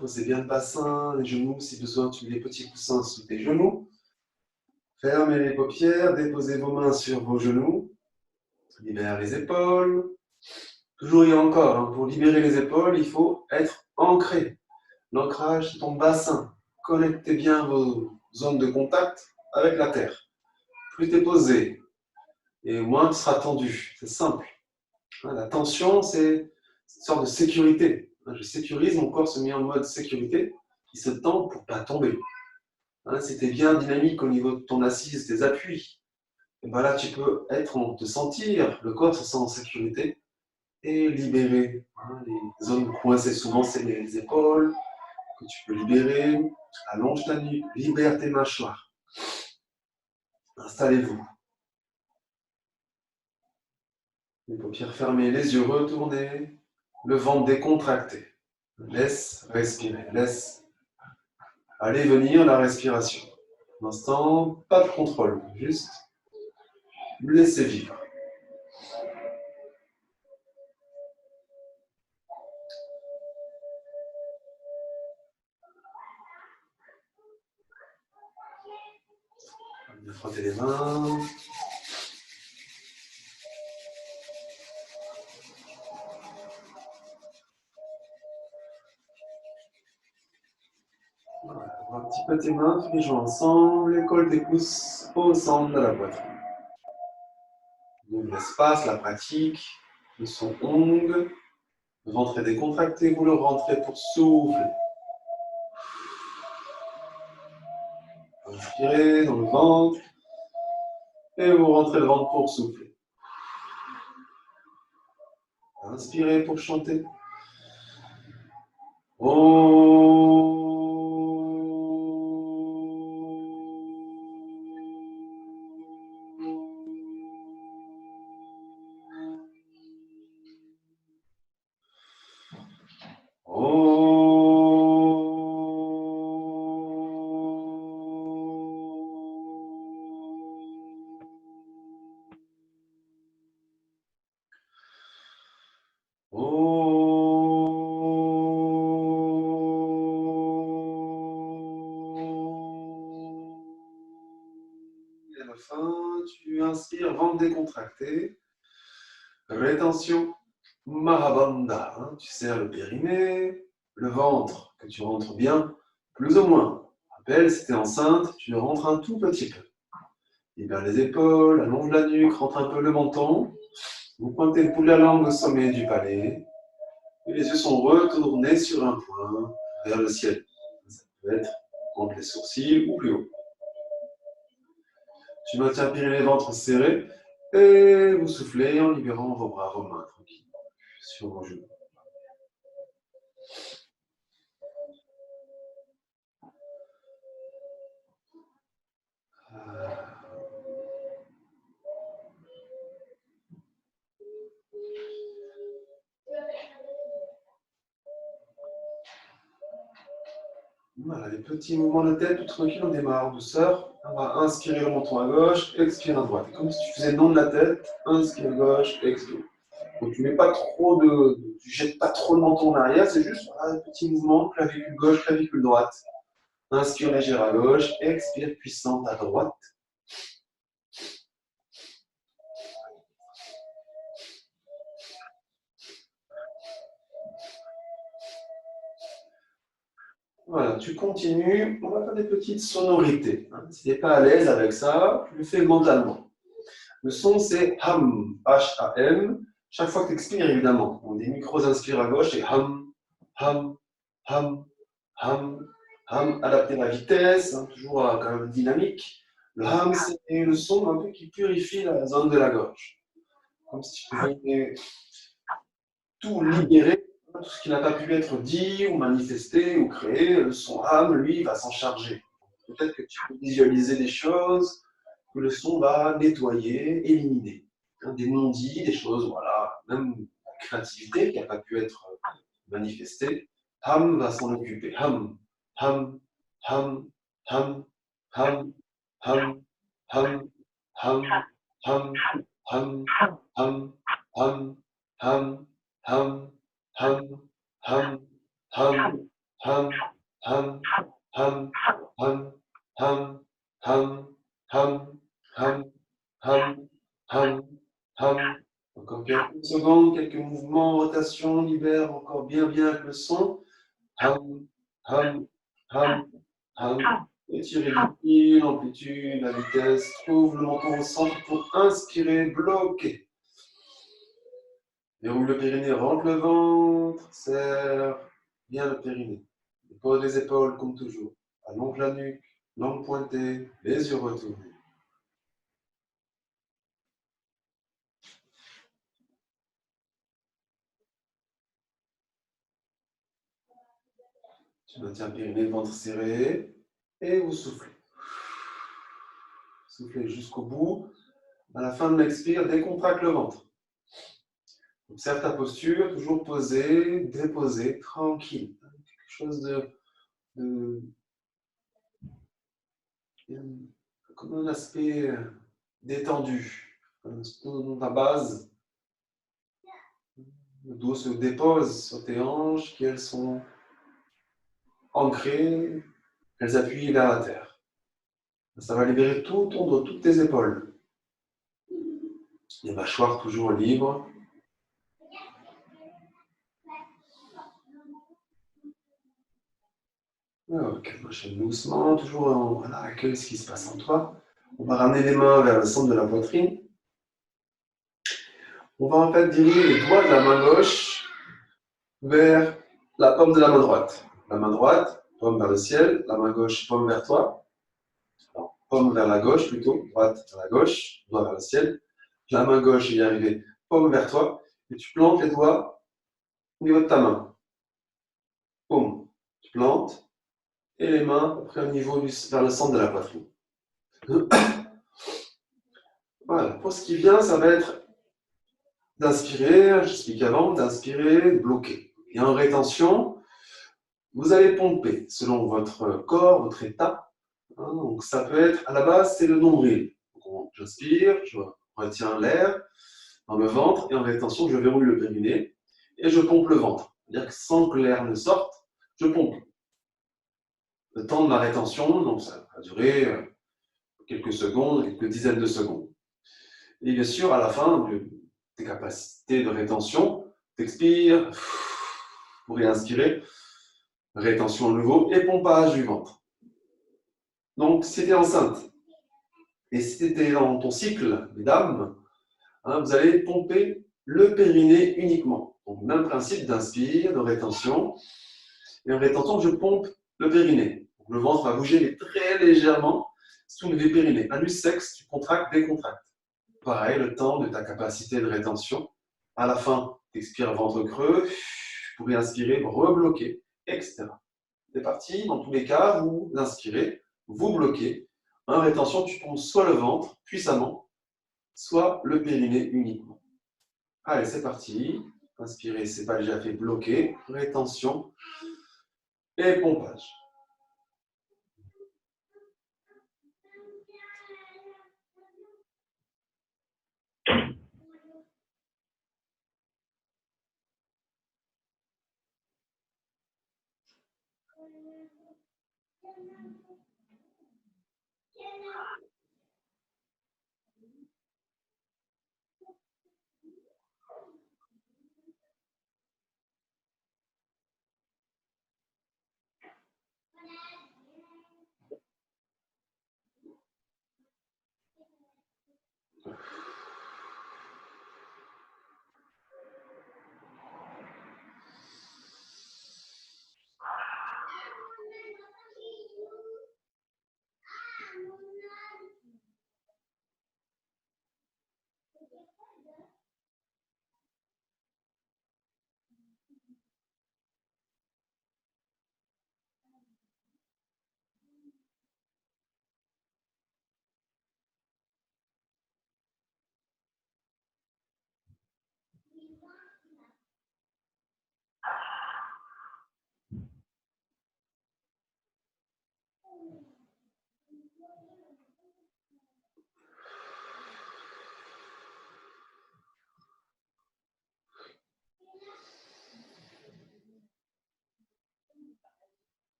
Posez bien le bassin, les genoux, si besoin, tu mets les petits coussins sous tes genoux. Fermez les paupières, déposez vos mains sur vos genoux. Libère les épaules. Toujours et encore, hein, pour libérer les épaules, il faut être ancré. L'ancrage, c'est ton bassin. Connectez bien vos zones de contact avec la terre. Plus tu es posé, et moins tu seras tendu. C'est simple. La tension, c'est une sorte de sécurité. Je sécurise, mon corps se met en mode sécurité. Il se tend pour ne pas tomber. Si tu es bien dynamique au niveau de ton assise, tes appuis, et ben là tu peux te sentir, le corps se sent en sécurité et libérer les zones coincées. Souvent c'est les épaules que tu peux libérer, allonge ta nuque, libère tes mâchoires. Installez-vous. Les paupières fermées, les yeux retournés, le ventre décontracté. Laisse respirer, laisse aller venir la respiration. Pour l'instant, pas de contrôle, juste laissez vivre. Bien frotter les mains. Voilà, un petit peu tes mains, tous les joints ensemble, écolle tes pouces au centre de la poitrine. Donc l'espace, la pratique, le son ongle, le ventre est décontracté, vous le rentrez pour souffler. Inspirez dans le ventre et vous rentrez le ventre pour souffler. Inspirez pour chanter. Et à la fin, tu inspires, ventre décontracté. Rétention, Mahabandha. Tu serres le périnée, le ventre, que tu rentres bien, plus ou moins. Rappelle, si tu es enceinte, tu le rentres un tout petit peu. Libère les épaules, allonge la nuque, rentre un peu le menton. Vous pointez le bout de la langue au sommet du palais. Et les yeux sont retournés sur un point vers le ciel. Ça peut être entre les sourcils ou plus haut. Tu maintiens périnée ventre serré et vous soufflez en libérant vos bras, vos mains tranquillement sur vos genoux. Voilà, les petits mouvements de tête, tout tranquille, on démarre en douceur. On va inspirer le menton à gauche, expire à droite. C'est comme si tu faisais le nom de la tête, inspire à gauche, expire. Donc tu mets pas trop tu jettes pas trop le menton en arrière, c'est juste un petit mouvement, clavicule gauche, clavicule droite. Inspire légère à gauche, expire puissante à droite. Voilà, tu continues, on va faire des petites sonorités. Si tu n'es pas à l'aise avec ça, tu le fais mentalement. Le son, c'est ham, H-A-M. Chaque fois que tu expires, évidemment. On des micros inspirent à gauche et ham, ham, ham, ham, ham. Adapter la vitesse, toujours quand même dynamique. Le ham, c'est le son un peu qui purifie la zone de la gorge. Comme si tu pouvais tout libérer, tout ce qui n'a pas pu être dit ou manifesté ou créé. Le son ham, lui, va s'en charger. Peut-être que tu peux visualiser des choses que le son va nettoyer, éliminer. Des non-dits, des choses, voilà, même la créativité qui n'a pas pu être manifestée. Ham va s'en occuper. Ham, ham, ham, ham, ham, ham, ham, ham, ham, ham, ham, ham, ham, ham, ham, ham, ham, hum, hum, hum, hum, hum, hum, hum, hum, hum, hum, hum. Encore quelques secondes, quelques mouvements, rotation, libère encore bien avec le son. Hum, hum, hum, hum. Étirez l'amplitude, la vitesse. Trouve le menton au centre pour inspirer, bloquer. Déroule le périnée, rentre le ventre, serre bien le périnée. Pose les épaules comme toujours. Allonge la nuque, langue pointée, les yeux retournés. Tu maintiens le périnée, le ventre serré et vous soufflez. Soufflez jusqu'au bout. À la fin de l'expire, décontracte le ventre. Observe ta posture, toujours posée, déposée, tranquille. Quelque chose de comme un aspect détendu. Dans ta base, le dos se dépose sur tes hanches, qu'elles sont ancrées, elles appuient vers la terre. Ça va libérer tout ton dos, toutes tes épaules. Les mâchoires toujours libres. Ok, enchaîne doucement, toujours voilà, accueille ce qui se passe en toi. On va ramener les mains vers le centre de la poitrine. On va en fait diriger les doigts de la main gauche vers la paume de la main droite. La main droite, paume vers le ciel, la main gauche, paume vers toi. Alors, paume vers la gauche plutôt, droite vers la gauche, doigt vers le ciel. La main gauche est arrivée, paume vers toi, et tu plantes les doigts au niveau de ta main. Paume, tu plantes, et les mains après au niveau vers le centre de la poitrine. Voilà, pour ce qui vient, ça va être d'inspirer, j'expliquais avant, d'inspirer, de bloquer. Et en rétention, vous allez pomper selon votre corps, votre état. Donc ça peut être, à la base, c'est le nombril. J'inspire, je retiens l'air dans le ventre et en rétention, je verrouille le périnée et je pompe le ventre. C'est-à-dire que sans que l'air ne sorte, je pompe. Le temps de ma rétention, donc ça va durer quelques secondes, quelques dizaines de secondes. Et bien sûr, à la fin de tes capacités de rétention, tu expires, pour réinspirer, rétention de nouveau et pompage du ventre. Donc, si tu es enceinte et si tu étais dans ton cycle, mesdames, vous allez pomper le périnée uniquement. Donc, même principe d'inspire, de rétention. Et en rétention, je pompe le périnée. Donc, le ventre va bouger, mais très légèrement, sous le périnée. Anus sexe, tu contractes, décontractes. Pareil, le temps de ta capacité de rétention. À la fin, tu expires ventre creux, pour réinspirer, rebloquer, etc. C'est parti, dans tous les cas, vous inspirez, vous bloquez. En rétention, tu pompes soit le ventre puissamment, soit le périnée uniquement. Allez, c'est parti. Inspirez, c'est pas déjà fait, bloquer, rétention et pompage.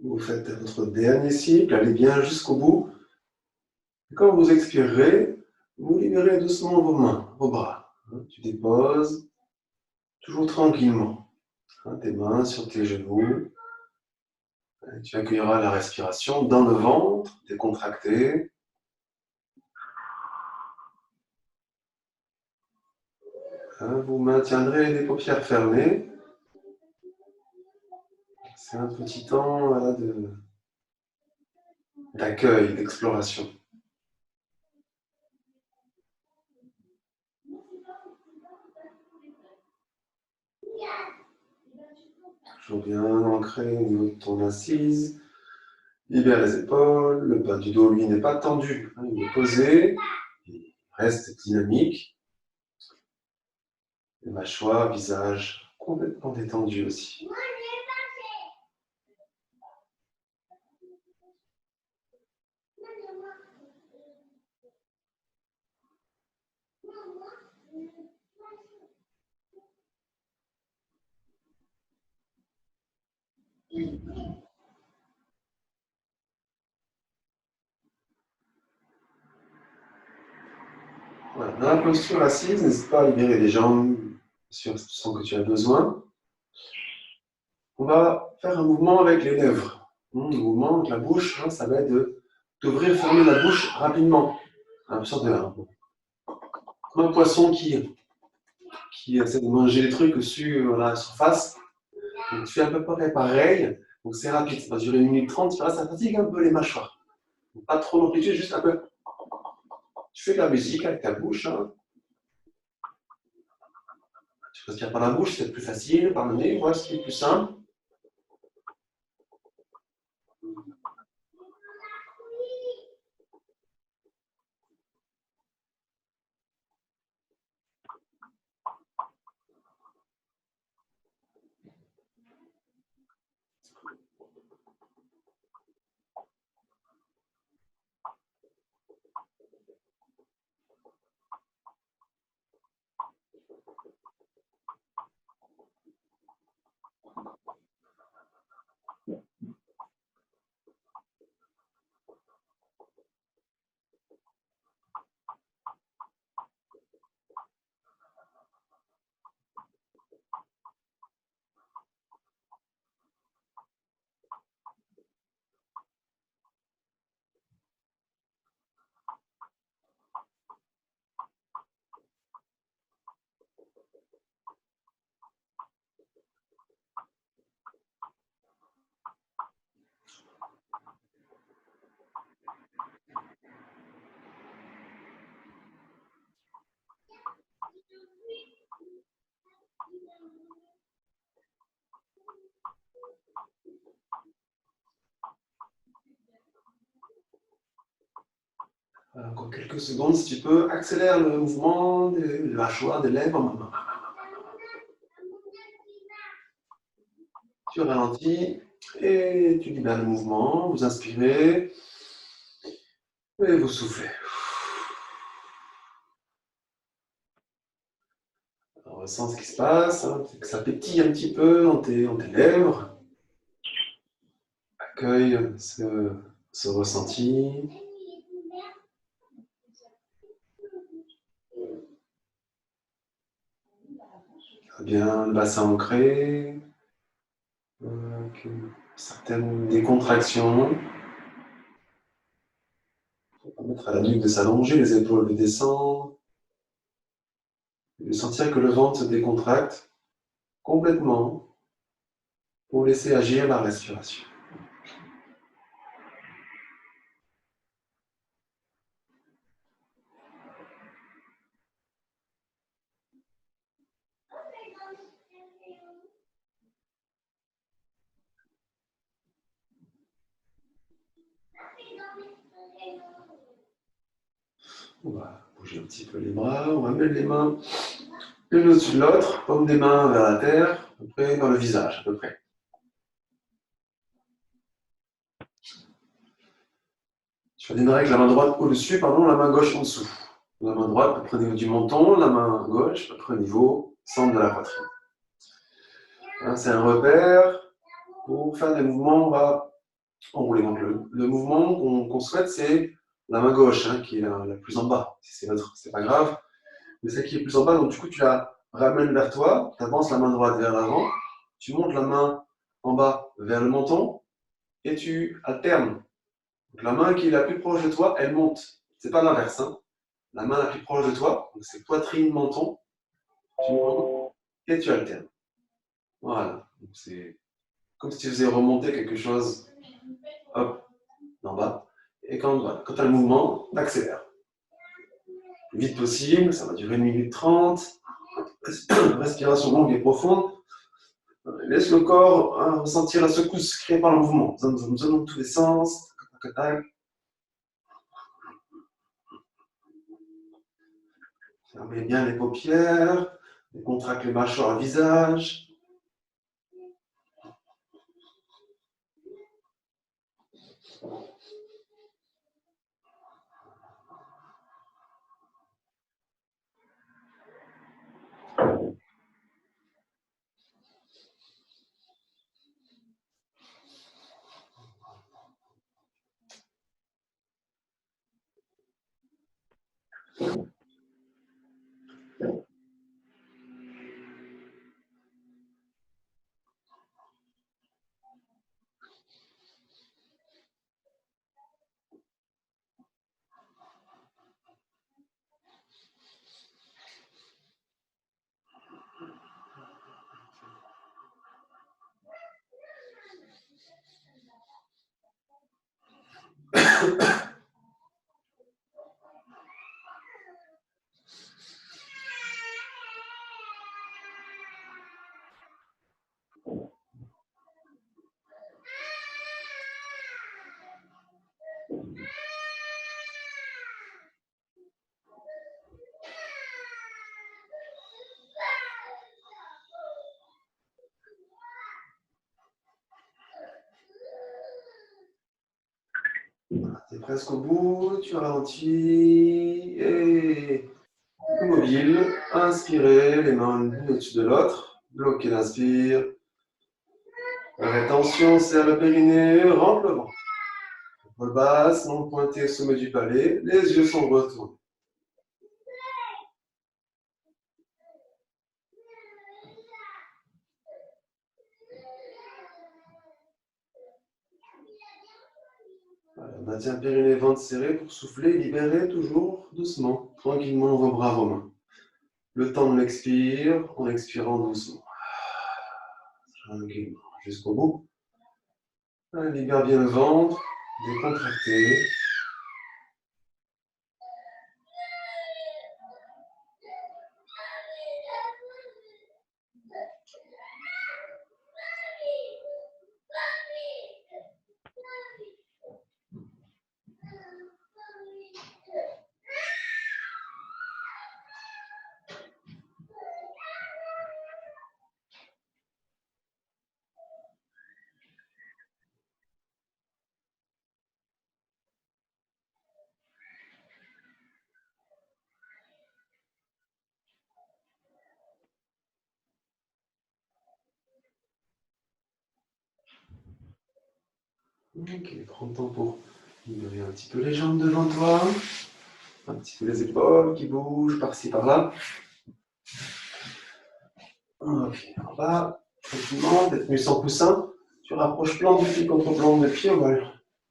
Vous faites votre dernier cycle, allez bien jusqu'au bout. Et quand vous expirerez, vous libérez doucement vos mains, vos bras. Tu déposes, toujours tranquillement, tes mains sur tes genoux. Et tu accueilleras la respiration dans le ventre, décontracté. Vous maintiendrez les paupières fermées. C'est un petit temps voilà, d'accueil, d'exploration. Toujours bien ancré au niveau de ton assise. Libère les épaules. Le bas du dos, lui, n'est pas tendu. Il est posé. Il reste dynamique. Les mâchoires, visage complètement détendu aussi. Voilà. Dans la posture assise, n'hésite pas à libérer les jambes sur tu sens que tu as besoin. On va faire un mouvement avec les lèvres. Le mouvement avec la bouche, ça va être d'ouvrir, fermer la bouche rapidement. Une sorte de comme un poisson qui essaie de manger des trucs sur la surface. Donc, tu fais à peu près pareil. Donc c'est rapide, ça va durer 1 minute 30. Ça fatigue un peu les mâchoires. Donc, pas trop d'amplitude, juste un peu. Tu fais de la musique avec ta bouche. Tu respires par la bouche, c'est plus facile. Par le nez, voilà ce qui est plus simple. Encore quelques secondes, si tu peux, accélère le mouvement des mâchoires, des lèvres. Tu ralentis et tu libères le mouvement. Vous inspirez et vous soufflez. Alors, ressens ce qui se passe, que ça pétille un petit peu dans tes lèvres. Accueille ce ressenti. Bien, le bassin ancré. Certaines décontractions. On va permettre à la nuque de s'allonger, les épaules de descendre. Et de sentir que le ventre se décontracte complètement pour laisser agir la respiration. On va bouger bouge un petit peu les bras. On va mettre les mains l'une au-dessus de l'autre, paume des mains vers la terre, à peu près dans le visage, à peu près. Je donnerai avec la main droite au-dessus, pardon, la main gauche en dessous. La main droite, à peu près au niveau du menton, la main gauche, à peu près au niveau centre de la poitrine. C'est un repère pour faire des mouvements, on va enrouler. Donc le mouvement qu'on souhaite, c'est la main gauche, qui est la plus en bas. Si c'est l'autre, c'est pas grave. Mais celle qui est plus en bas, donc du coup, tu la ramènes vers toi, tu avances la main droite vers l'avant, tu montes la main en bas vers le menton et tu alternes. Donc, la main qui est la plus proche de toi, elle monte. C'est pas l'inverse. La main la plus proche de toi, donc c'est poitrine, menton, tu montes et tu alternes. Voilà. Donc, c'est comme si tu faisais remonter quelque chose, hop, d'en bas. Et quand tu as le mouvement, tu accélères. Le vite possible, ça va durer 1 minute 30. Respiration longue et profonde. Laisse le corps ressentir la secousse créée par le mouvement. Zone, zone, zone dans tous les sens. Fermez bien les paupières. Contracte les mâchoires, le visage. C'est presque au bout, tu ralentis et immobile. Inspirez, les mains l'une au-dessus de l'autre. Bloquez l'inspire. Rétention, serre le périnée, rentre le ventre. Épaule basse, non pointée au sommet du palais. Les yeux sont retournés. Voilà, maintien périnée, ventre serré pour souffler, libérer toujours doucement, tranquillement vos bras, vos mains. Le temps de l'expire, en expirant doucement. Tranquillement, jusqu'au bout. Libère bien le ventre, décontracté. Ok, prends le temps pour libérer un petit peu les jambes devant toi. Un petit peu les épaules qui bougent par-ci par-là. Ok, en bas, tranquillement, peut-être mieux sans coussin. Tu rapproches plante de pied contre plante de pied. On va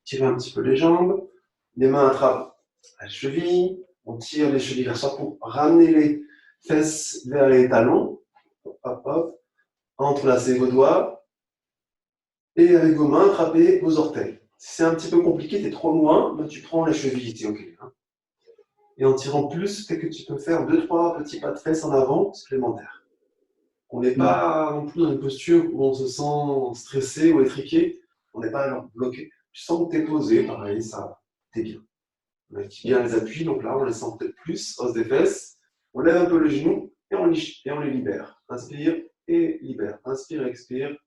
tirer un petit peu les jambes. Les mains attrapent la cheville. On tire les chevilles vers soi pour ramener les fesses vers les talons. Hop, hop. Entrelacez vos doigts. Et avec vos mains, attrapez vos orteils. Si c'est un petit peu compliqué, t'es trop loin, ben tu prends les chevilles, t'es ok. Et en tirant plus, peut-être que tu peux faire 2-3 petits pas de fesses en avant supplémentaires. On n'est pas non plus dans une posture où on se sent stressé ou étriqué. On n'est pas bloqué. Tu sens que tu es posé, pareil, ça, t'es bien. On active bien les appuis, donc là, on les sent peut-être plus, hausse des fesses. On lève un peu les genoux et on les libère. Inspire et libère. Inspire, expire.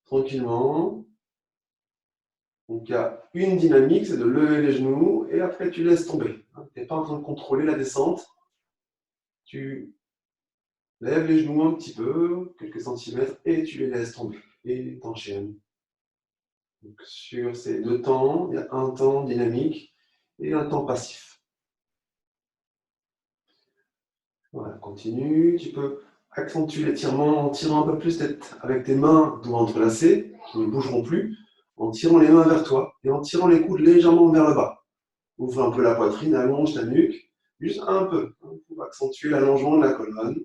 Tranquillement. Donc il y a une dynamique, c'est de lever les genoux et après tu laisses tomber. Tu n'es pas en train de contrôler la descente. Tu lèves les genoux un petit peu, quelques centimètres, et tu les laisses tomber. Et t'enchaînes. Donc sur ces deux temps, il y a un temps dynamique et un temps passif. Voilà, continue. Tu peux accentuer l'étirement en tirant un peu plus tête avec tes mains doigts entrelacées, qui ne bougeront plus, en tirant les mains vers toi et en tirant les coudes légèrement vers le bas. Ouvre un peu la poitrine, allonge ta nuque, juste un peu, pour accentuer l'allongement de la colonne.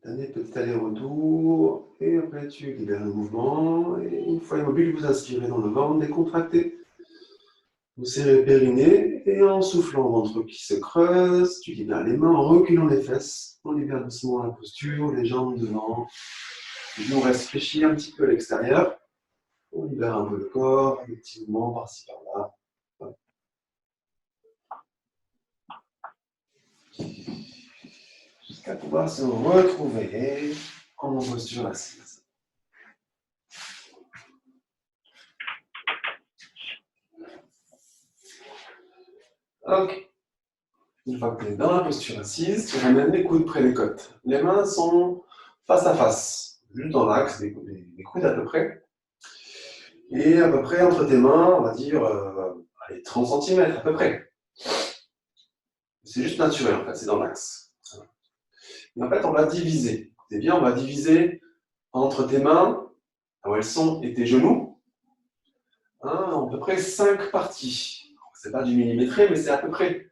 Dernier petit aller-retour, et après tu libères le mouvement, et une fois immobile, vous inspirez dans le ventre, décontractez. Vous serrez le périnée, et en soufflant, ventre qui se creuse, tu libères les mains en reculant les fesses, on libère doucement la posture, les jambes devant, les genoux restent fléchis un petit peu à l'extérieur, on libère un peu le corps, des petits mouvements par-ci par-là. Voilà. Jusqu'à pouvoir se retrouver en posture assise. Ok. Une fois que tu es dans la posture assise, tu ramènes les coudes près des côtes. Les mains sont face à face, juste dans l'axe des coudes à peu près. Et à peu près entre tes mains, on va dire allez, 30 cm à peu près. C'est juste naturel en fait, c'est dans l'axe. Et en fait, on va diviser. C'est bien, on va diviser entre tes mains, là où elles sont, et tes genoux, à peu près 5 parties. C'est pas du millimétré, mais c'est à peu près.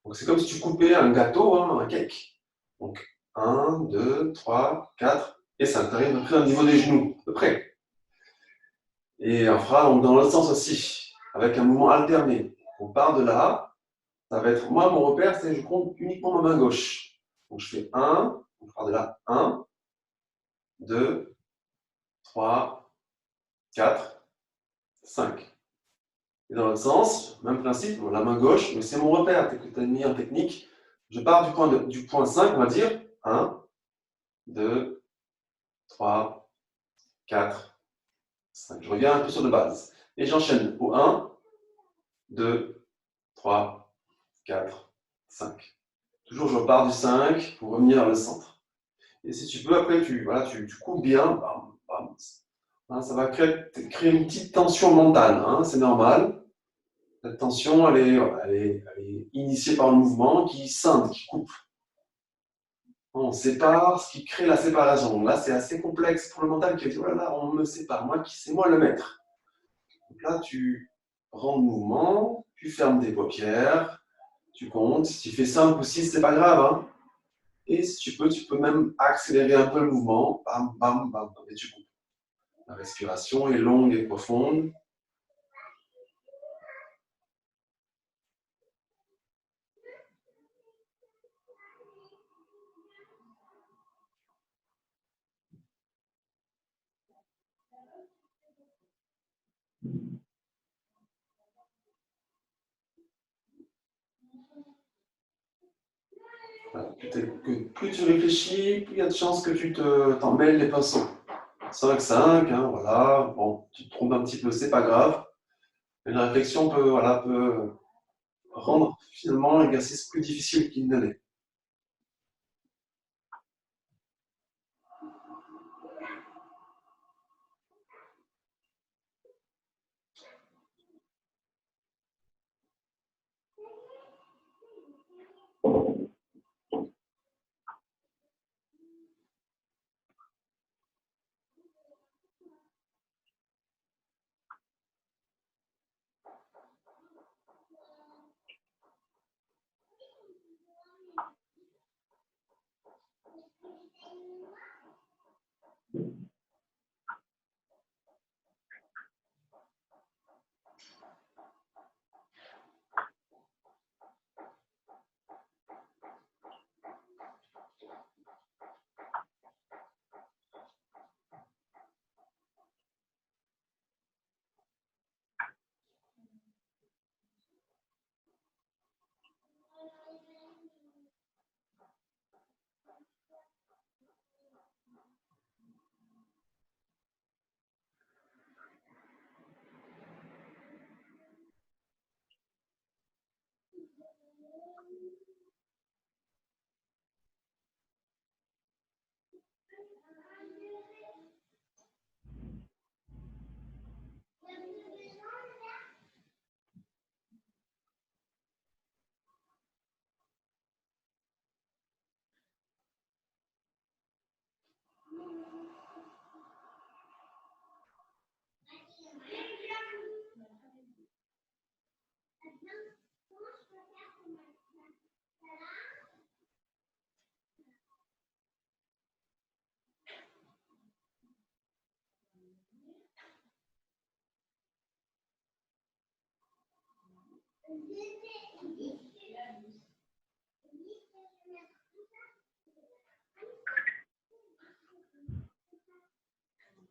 Donc c'est comme si tu coupais un gâteau, un cake. Donc 1, 2, 3, 4 et 5. Tu arrives à peu près au niveau des genoux, à peu près. Et on fera donc, dans l'autre sens aussi, avec un mouvement alterné. On part de là, ça va être, moi mon repère c'est je compte uniquement ma main gauche. Donc je fais 1, on part de là, 1, 2, 3, 4, 5. Et dans l'autre sens, même principe, la main gauche, mais c'est mon repère, que tu as mis en technique. Je pars du point 5, on va dire, 1, 2, 3, 4, 5. Je reviens un peu sur de base. Et j'enchaîne au 1, 2, 3, 4, 5. Toujours, je pars du 5 pour revenir vers le centre. Et si tu peux, après, tu coupes bien. Bam, bam. Hein, ça va créer une petite tension mentale. Hein, c'est normal. Cette tension, elle est initiée par le mouvement qui scinde, qui coupe. On sépare, ce qui crée la séparation. Là, c'est assez complexe pour le mental qui dit, oh là là, on me sépare. C'est moi le maître. Donc là, tu rends le mouvement, tu fermes tes paupières, tu comptes. Si tu fais 5 ou 6, c'est pas grave. Hein. Et si tu peux même accélérer un peu le mouvement. Bam, bam, bam, bam, et tu coupes. La respiration est longue et profonde. Voilà. Plus tu réfléchis, plus il y a de chances que tu t'en mêles les pinceaux. 5-5, hein, voilà. Bon, tu te trompes un petit peu, c'est pas grave. Mais la réflexion peut rendre finalement l'exercice plus difficile qu'il ne l'est.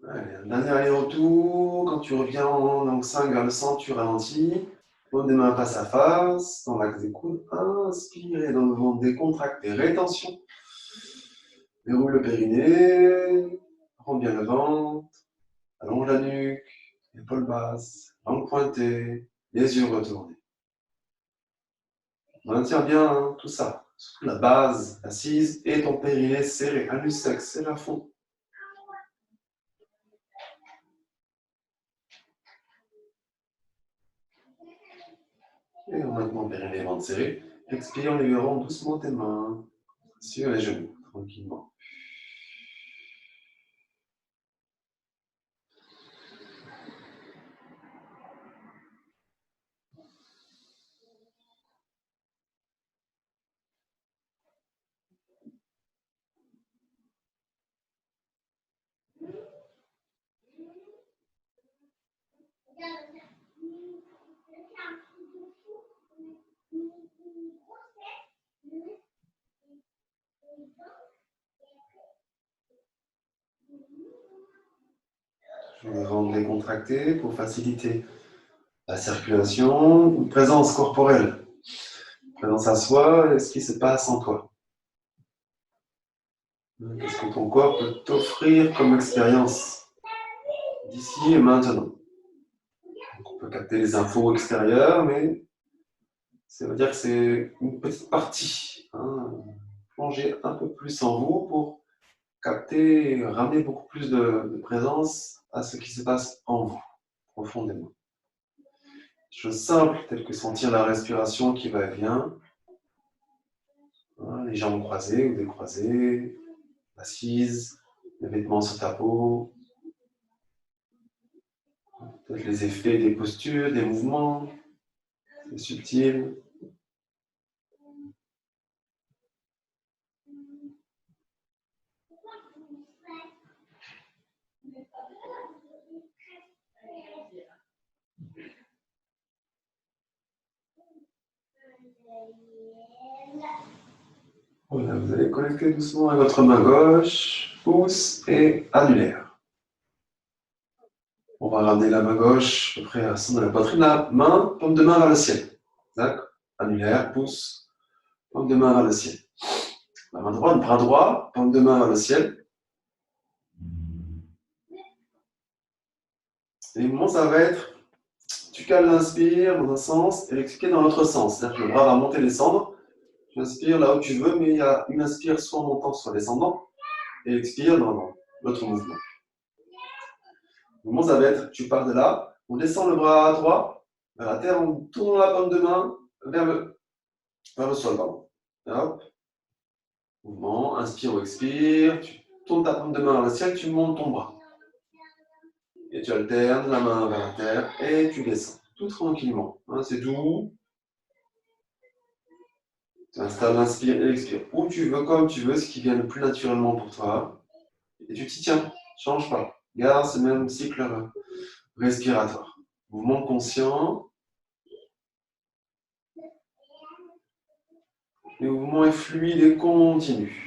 Allez, un dernier aller-retour. Quand tu reviens en langue 5 vers le centre, tu ralentis. Pose des mains face à face, dans l'axe des coudes. Inspirez dans le ventre, décontractez, rétention. Déroule le périnée. Prends bien le ventre. Allonge la nuque. Épaules basses. Langue pointée. Les yeux retournés. Maintiens bien tout ça. Surtout la base assise et ton périnée serré. Anus sec, serré à fond. Et maintenant, périnée, ventre serré. Expire en libérant doucement tes mains sur les genoux, tranquillement. Je vais rendre décontracté pour faciliter la circulation ou présence corporelle. Présence à soi et ce qui se passe en toi. Qu'est-ce que ton corps peut t'offrir comme expérience d'ici et maintenant. Donc, on peut capter les infos extérieures, mais ça veut dire que c'est une petite partie. Plonger un peu plus en vous pour capter, ramener beaucoup plus de présence à ce qui se passe en vous, profondément. Choses simples, telles que sentir la respiration qui va et vient, les jambes croisées ou décroisées, assise, les vêtements sur ta peau, peut-être les effets des postures, des mouvements, c'est subtil. Voilà, vous allez connecter doucement à votre main gauche, pouce et annulaire. On va ramener la main gauche à peu près à son de la poitrine, la main, paume de main vers le ciel. D'accord. Annulaire, pouce, paume de main vers le ciel. La main droite, bras droit, paume de main vers le ciel. Et le moment, ça va être, tu cales l'inspire dans un sens et l'expliquer dans l'autre sens. C'est-à-dire que le bras va monter, descendre. Tu inspires là où tu veux, mais il y a une inspire soit montant, soit descendant. Et l'expire dans l'autre mouvement. Le moment, ça va être, tu pars de là, on descend le bras droit vers la terre, on tourne la paume de main vers le sol. Pardon. Hop. Mouvement, inspire ou expire, tu tournes ta paume de main vers le ciel, tu montes ton bras. Et tu alternes la main vers la terre et tu descends. Tout tranquillement. C'est doux. Tu installes l'inspire et l'expire où tu veux, comme tu veux, ce qui vient le plus naturellement pour toi. Et tu t'y tiens. Change pas. Garde ce même cycle respiratoire. Mouvement conscient. Le mouvement est fluide et continu.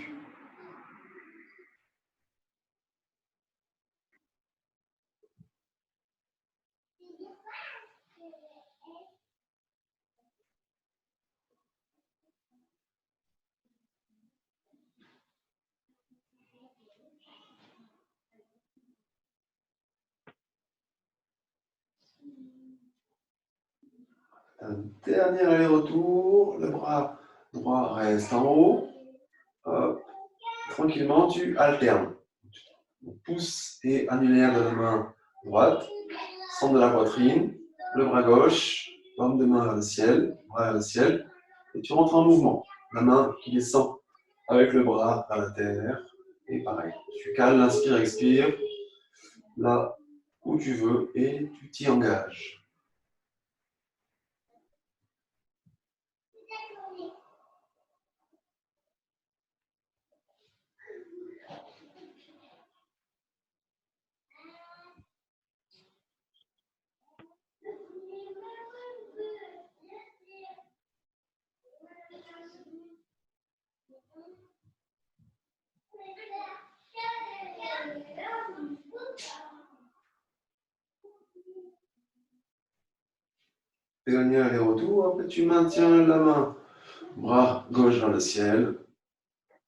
Un dernier aller-retour. Le bras droit reste en haut. Hop. Tranquillement, tu alternes. Pouce et annulaire de la main droite, centre de la poitrine, le bras gauche, paume de main vers le ciel, bras vers le ciel, et tu rentres en mouvement. La main qui descend avec le bras vers la terre, et pareil. Tu cales, inspire, expire, là où tu veux, et tu t'y engages. dernier aller-retour. Après, tu maintiens la main, bras gauche vers le ciel.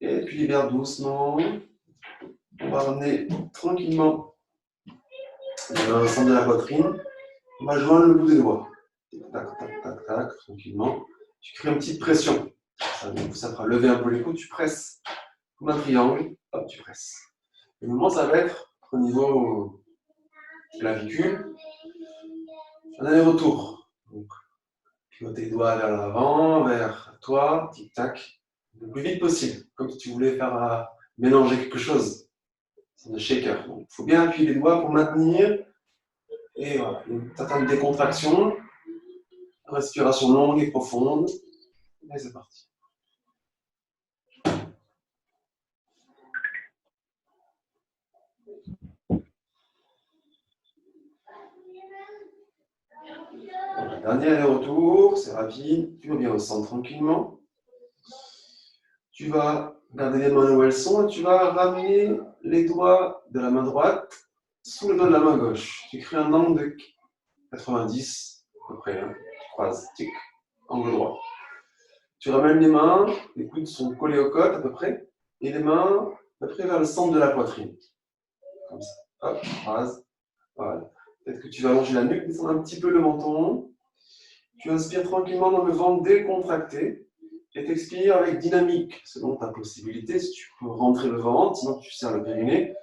Et tu libères doucement. On va ramener tranquillement les mains au centre de la poitrine. On va joindre le bout des doigts. Tac, tac, tac, tac, tranquillement. Tu crées une petite pression. Ça fera lever un peu les coudes, tu presses. Comme un triangle, hop, tu presses. Le mouvement, ça va être au niveau clavicule, un aller-retour. Donc, pivote tes doigts vers l'avant, vers toi, tic-tac, le plus vite possible, comme si tu voulais faire mélanger quelque chose. C'est un shaker. Donc, il faut bien appuyer les doigts pour maintenir. Et voilà, une certaine décontraction, respiration longue et profonde. Et c'est parti. Donc, dernier aller-retour, c'est rapide. Tu reviens au centre tranquillement. Tu vas garder les mains où elles sont et tu vas ramener les doigts de la main droite sous les doigts de la main gauche. Tu crées un angle de 90 à peu près. Hein. Tu croises, tic, angle droit. Tu ramènes les mains, les coudes sont collés aux côtes à peu près, et les mains à peu près vers le centre de la poitrine. Comme ça. Hop, croise. Voilà. Peut-être que tu vas allonger la nuque, descendre un petit peu le menton. Tu inspires tranquillement dans le ventre décontracté. Et t'expires avec dynamique, selon ta possibilité. Si tu peux rentrer le ventre, sinon tu serres le périnée.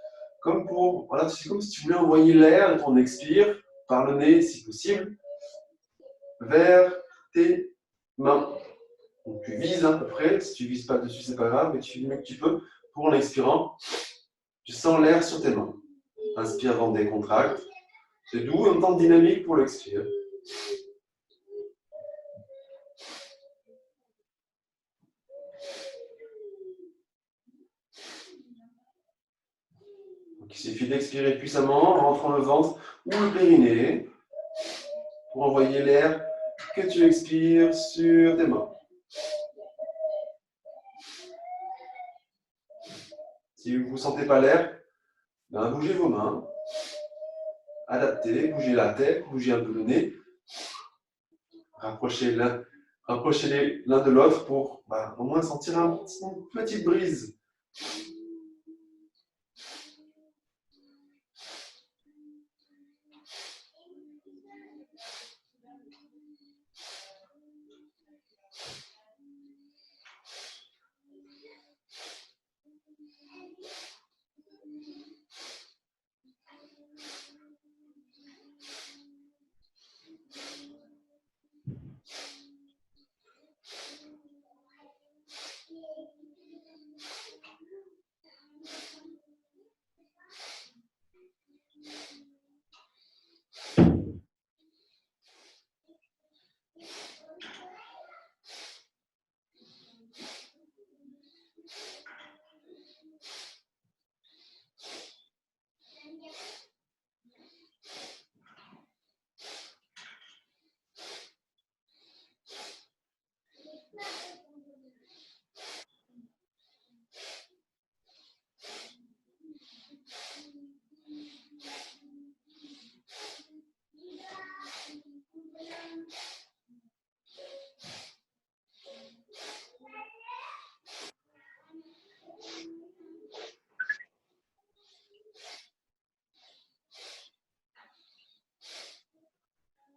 Voilà, c'est comme si tu voulais envoyer l'air de ton expire par le nez, si possible, vers tes mains. Donc tu vises à peu près. Si tu ne vises pas dessus, c'est pas grave, mais tu fais le mieux que tu peux. Pour en expirant, tu sens l'air sur tes mains. Inspire, ventre décontracte. C'est doux, en même temps dynamique pour l'expire. Donc, il suffit d'expirer puissamment en rentrant le ventre ou le périnée pour envoyer l'air que tu expires sur tes mains. Si vous ne sentez pas l'air, bougez vos mains, adaptez, bougez la tête, bougez un peu le nez, rapprochez l'un de l'autre pour au moins sentir une petite brise.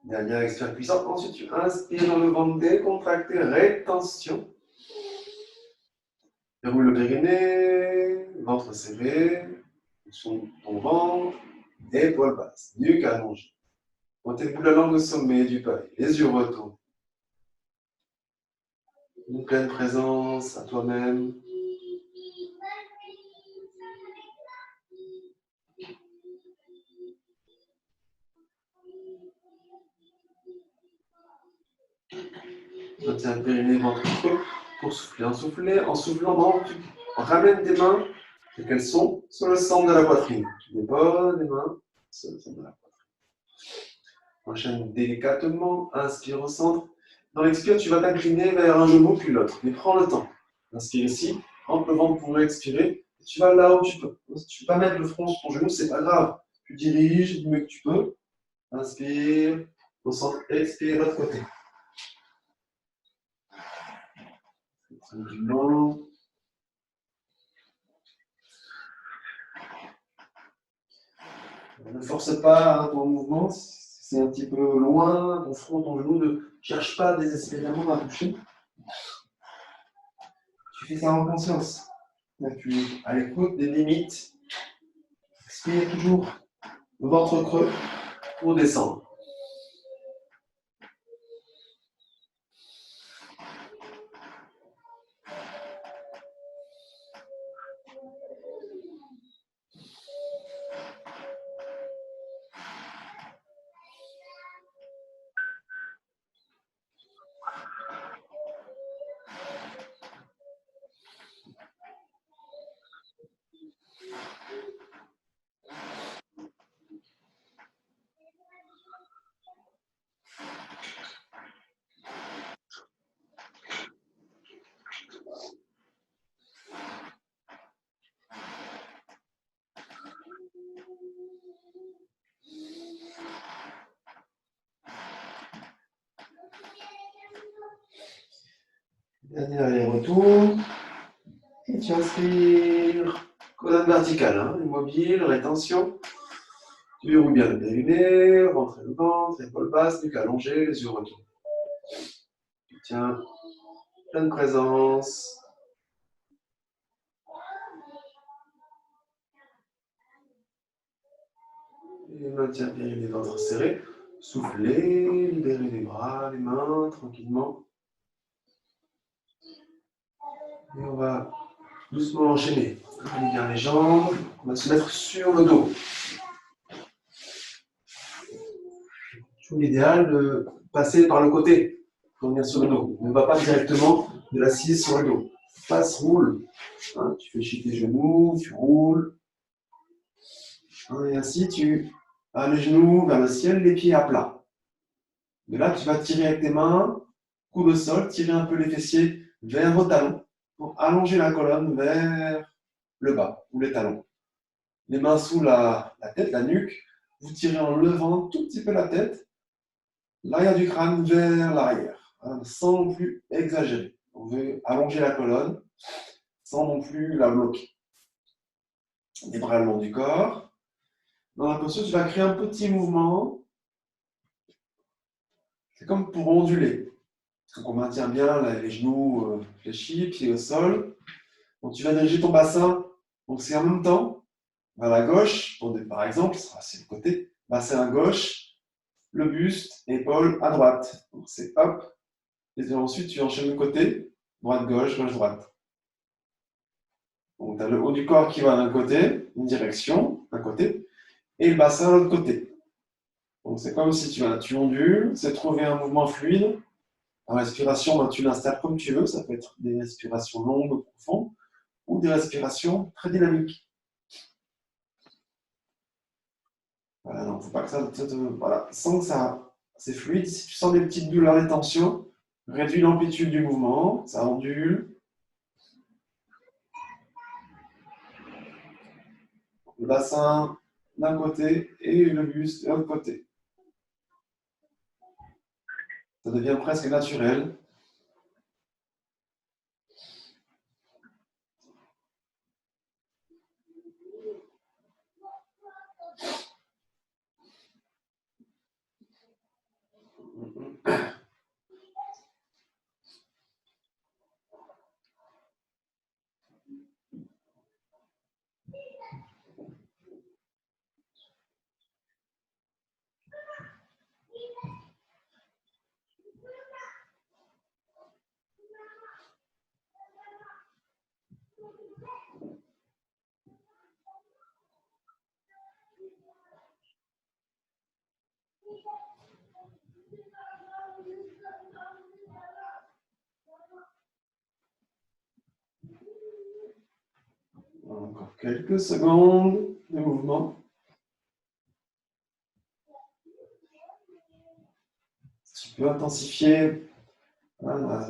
Dernière expire puissante. Ensuite, tu inspires dans le ventre décontracté, rétention. Déroule le périnée, ventre serré, son ton ventre, épaules basses, nuque allongée. Montez le bout de la langue au sommet du pavé, les yeux retournent. Une pleine présence à toi-même. Maintiens le périnée, ventre creux pour souffler. En soufflant, tu ramènes tes mains, telles qu'elles sont, sur le centre de la poitrine. Tu déposes les mains sur le centre de la poitrine. Enchaîne délicatement, inspire au centre. Dans l'expire, tu vas t'incliner vers un genou puis l'autre. Mais prends le temps. Inspire ici, rentre le ventre pour expirer. Tu vas là où tu peux. Si tu ne peux pas mettre le front sur ton genou, c'est pas grave. Tu diriges du mieux que tu peux. Inspire, au centre, expire de l'autre côté. Tranquillement. Ne force pas ton mouvement, si c'est un petit peu loin, ton front, ton genou, ne cherche pas désespérément à toucher. Tu fais ça en conscience. Tu es à l'écoute des limites. Expire toujours le ventre creux pour descendre. Dernier aller-retour. Et tu inspires. Colonne verticale, hein, immobile, rétention. Tu verrouilles bien le périnée, rentrez le ventre, épaules basses, nuque allongée, les yeux retournés. Tiens, pleine présence. Et maintiens le périnée, ventre serré. Soufflez, libérez les bras, les mains, tranquillement. Et on va doucement enchaîner. On bien les jambes. On va se mettre sur le dos. Toujours l'idéal de passer par le côté pour venir sur le dos. On ne va pas directement de l'assise sur le dos. Passe, roule. Hein, tu fais chier tes genoux, tu roules. Hein, et ainsi, tu as les genoux vers le ciel, les pieds à plat. De là, tu vas tirer avec tes mains, coude au sol, tirer un peu les fessiers vers vos talons pour allonger la colonne vers le bas ou les talons. Les mains sous la tête, la nuque. Vous tirez en levant un tout petit peu la tête, l'arrière du crâne vers l'arrière, hein, sans non plus exagérer. On veut allonger la colonne sans non plus la bloquer. Les bras le long du corps. Dans la posture, tu vas créer un petit mouvement. C'est comme pour onduler. Donc on maintient bien les genoux fléchis, pieds au sol. Donc tu vas diriger ton bassin. Donc c'est en même temps vers la gauche. Par exemple, c'est le côté. Bassin à gauche, le buste, épaule à droite. Donc c'est hop. Et ensuite tu enchaînes le côté. Droite, gauche, gauche, droite. Donc tu as le haut du corps qui va d'un côté, une direction, d'un côté, et le bassin à l'autre côté. Donc c'est comme si tu ondules, c'est trouver un mouvement fluide. La respiration, tu l'installes comme tu veux, ça peut être des respirations longues, profondes, ou des respirations très dynamiques. Voilà, donc il ne faut pas que ça voilà, sans que ça, c'est fluide. Si tu sens des petites douleurs, des tensions, réduis l'amplitude du mouvement, ça ondule. Le bassin d'un côté et le buste de l'autre côté. Ça devient presque naturel. Encore quelques secondes de mouvement. Tu peux intensifier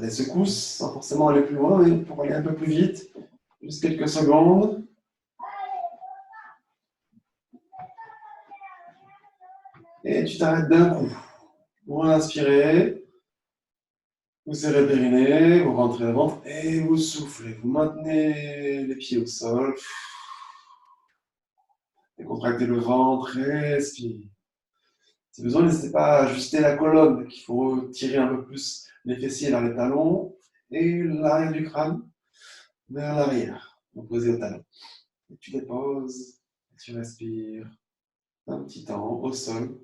les secousses sans forcément aller plus loin, mais pour aller un peu plus vite. Juste quelques secondes. Et tu t'arrêtes d'un coup. Vous inspirez, vous serrez le périnée, vous rentrez le ventre et vous soufflez. Vous maintenez les pieds au sol. Et contractez le ventre, respirez. Si besoin, n'hésitez pas à ajuster la colonne, qu'il faut tirer un peu plus les fessiers vers les talons et l'arrière du crâne vers l'arrière, opposé au talon. Et tu déposes, et tu respires un petit temps au sol.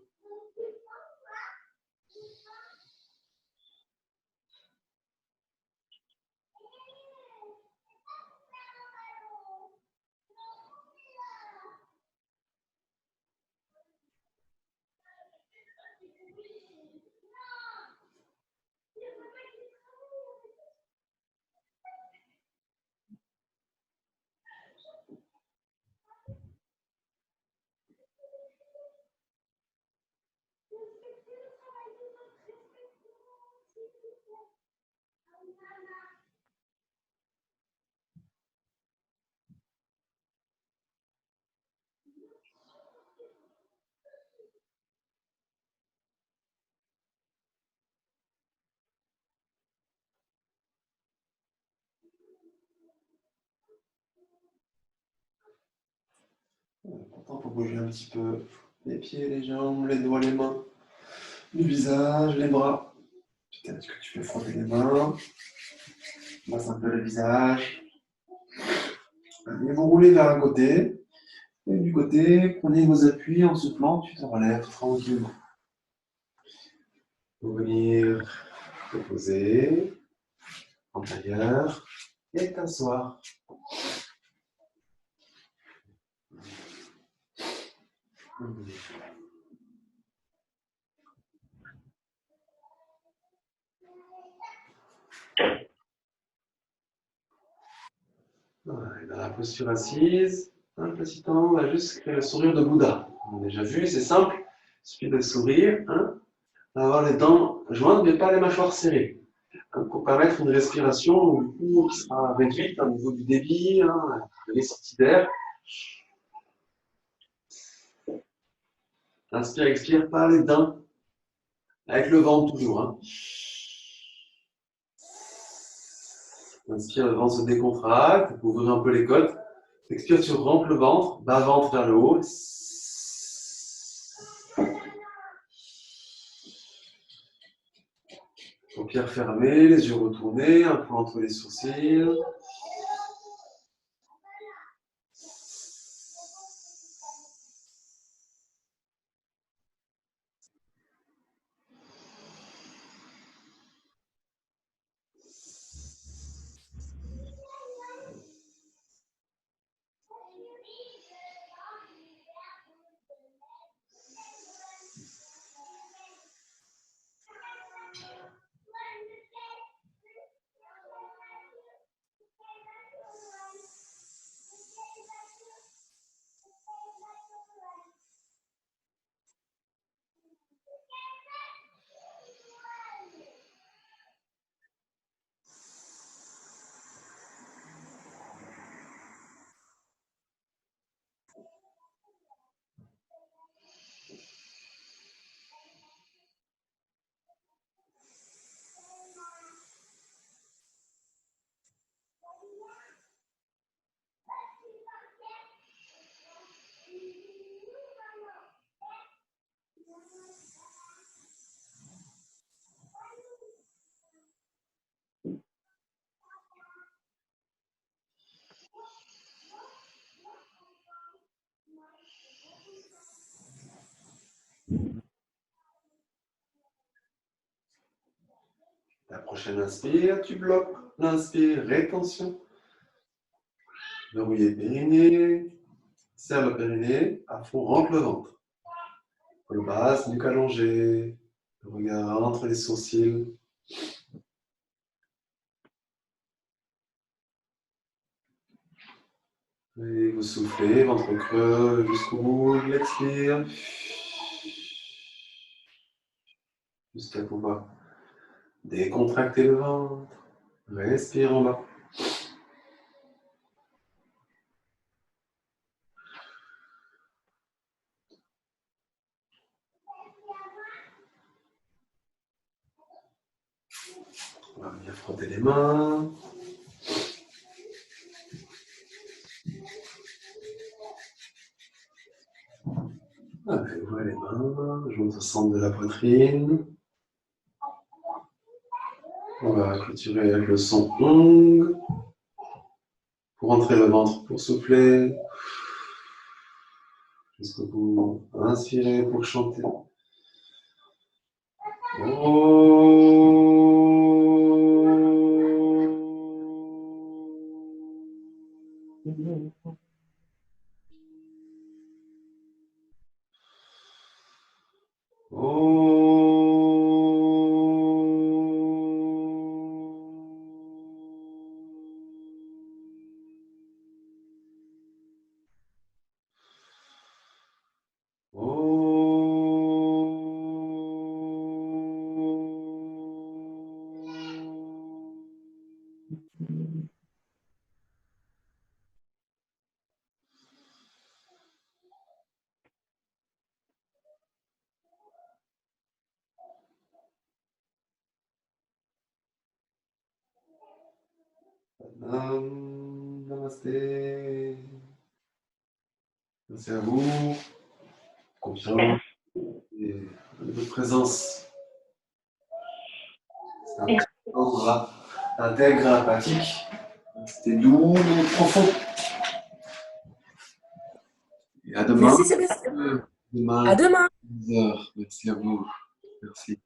Important pour bouger un petit peu les pieds, les jambes, les doigts, les mains, le visage, les bras. Peut-être que tu peux frotter les mains, masse un peu le visage. Et vous roulez vers un côté. Et du côté, prenez vos appuis en soufflant, tu te relèves tranquillement. Pour venir te poser en tailleur et t'asseoir. Voilà, et dans la posture assise, un petit temps, on va juste créer le sourire de Bouddha. On a déjà vu, c'est simple. Il suffit de sourire, hein, d'avoir les dents jointes, mais pas les mâchoires serrées. Hein, pour permettre une respiration du coup, qui sera réduite au niveau du débit, hein, les sorties d'air. Inspire, expire par les dents, avec le ventre toujours. Hein. Inspire, le ventre se décontracte, pour ouvrir un peu les côtes. Expire, tu rentres le ventre, bas ventre vers le haut. Paupières fermées, les yeux retournés, un peu entre les sourcils. La prochaine inspire, tu bloques. L'inspire, rétention. Verrouillez le périnée. Serre le périnée. À fond, rentre le ventre. Le bas, nuque allongée. Le regard entre les sourcils. Et vous soufflez, ventre creux jusqu'au bout. L'expire. Jusqu'à pouvoir décontracter le ventre. Respire en bas. On va bien frotter les mains. Allez, ouvrez les mains, joints au centre de la poitrine. On va clôturer avec le son ong. Pour rentrer le ventre, pour souffler. Jusqu'au bout. Inspirez pour chanter. Namasté. Merci à vous. Confiance et de votre présence. C'est un endroit intègre, empathique. C'était doux, profond. Et à demain. Merci Sébastien. Demain, À demain. 10 heures. Merci à vous. Merci.